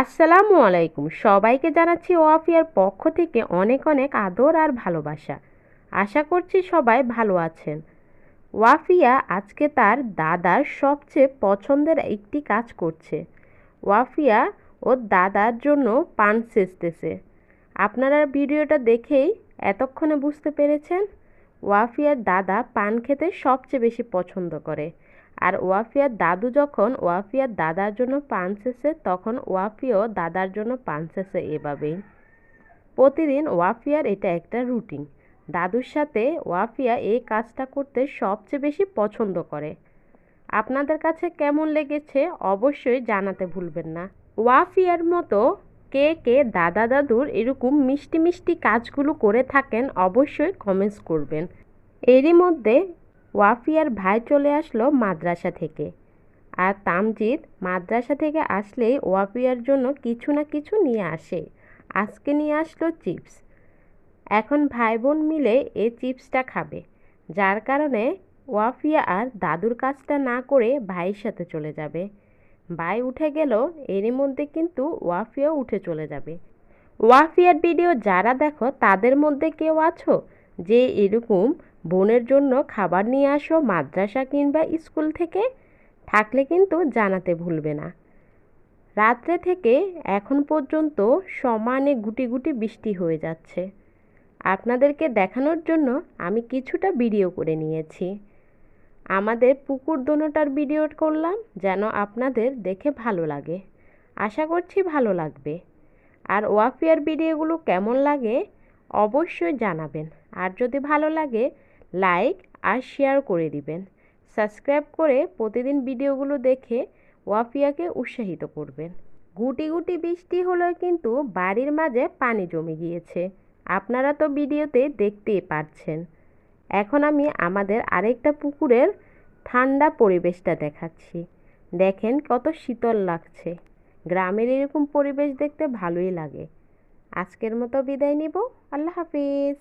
আসসালামু আলাইকুম। সবাইকে জানাচ্ছি ওয়াফিয়ার পক্ষ থেকে অনেক অনেক আদর আর ভালোবাসা। আশা করছি সবাই ভালো আছেন। ওয়াফিয়া আজকে তার দাদার সবচেয়ে পছন্দের একটি কাজ করছে। ওয়াফিয়া ওর দাদার জন্য পান সেজতেছে। আপনারা ভিডিওটা দেখেই এতক্ষণে বুঝতে পেরেছেন ওয়াফিয়ার দাদা পান খেতে সবচেয়ে বেশি পছন্দ করে। আর ওয়াফিয়ার দাদু যখন ওয়াফিয়ার দাদার জন্য পান সেজে তখন ওয়াফিয়াও দাদার জন্য পান সেজে এভাবেই। প্রতিদিন ওয়াফিয়ার এটা একটা রুটিন। দাদুর সাথে ওয়াফিয়া এই কাজটা করতে সবচেয়ে বেশি পছন্দ করে। আপনাদের কাছে কেমন লেগেছে অবশ্যই জানাতে ভুলবেন না। ওয়াফিয়ার মতো কে কে দাদা দাদুর এরকম মিষ্টি মিষ্টি কাজগুলো করে থাকেন অবশ্যই কমেন্টস করবেন। এরই মধ্যে ওয়াফিয়ার ভাই চলে আসলো মাদ্রাসা থেকে। আর তামজিদ মাদ্রাসা থেকে আসলেই ওয়াফিয়ার জন্য কিছু না কিছু নিয়ে আসে। আজকে নিয়ে আসলো চিপস। এখন ভাই বোন মিলে এই চিপসটা খাবে, যার কারণে ওয়াফিয়া আর দাদুর কাজটা না করে ভাইয়ের সাথে চলে যাবে। ভাই উঠে গেল, এরই মধ্যে কিন্তু ওয়াফিয়াও উঠে চলে যাবে। ওয়াফিয়ার ভিডিও যারা দেখো তাদের মধ্যে কেউ আছো যে এরকম বোনের জন্য খাবার নিয়ে আসো মাদ্রাসা কিংবা স্কুল থেকে? থাকলে কিন্তু জানাতে ভুলবে না। রাত্রে থেকে এখন পর্যন্ত সমানে গুটি গুটি বৃষ্টি হয়ে যাচ্ছে। আপনাদেরকে দেখানোর জন্য আমি কিছুটা ভিডিও করে নিয়েছি। আমাদের পুকুর দোনোটার ভিডিও করলাম যেন আপনাদের দেখে ভালো লাগে। আশা করছি ভালো লাগবে। আর ওয়াফিয়ার ভিডিওগুলো কেমন লাগে অবশ্যই জানাবেন। আর যদি ভালো লাগে লাইক আর শেয়ার করে দিবেন। সাবস্ক্রাইব করে প্রতিদিন ভিডিওগুলো দেখে ওয়াফিয়াকে উৎসাহিত করবেন। গুটি গুটি বৃষ্টি হলেও কিন্তু বাড়ির মাঝে পানি জমে গিয়েছে। আপনারা তো ভিডিওতে দেখতেই পাচ্ছেন। এখন আমি আমাদের আরেকটা পুকুরের ঠান্ডা পরিবেশটা দেখাচ্ছি। দেখেন কত শীতল লাগছে। গ্রামের এরকম পরিবেশ দেখতে ভালোই লাগে। আজকের মতো বিদায় নিব। আল্লাহ হাফিজ।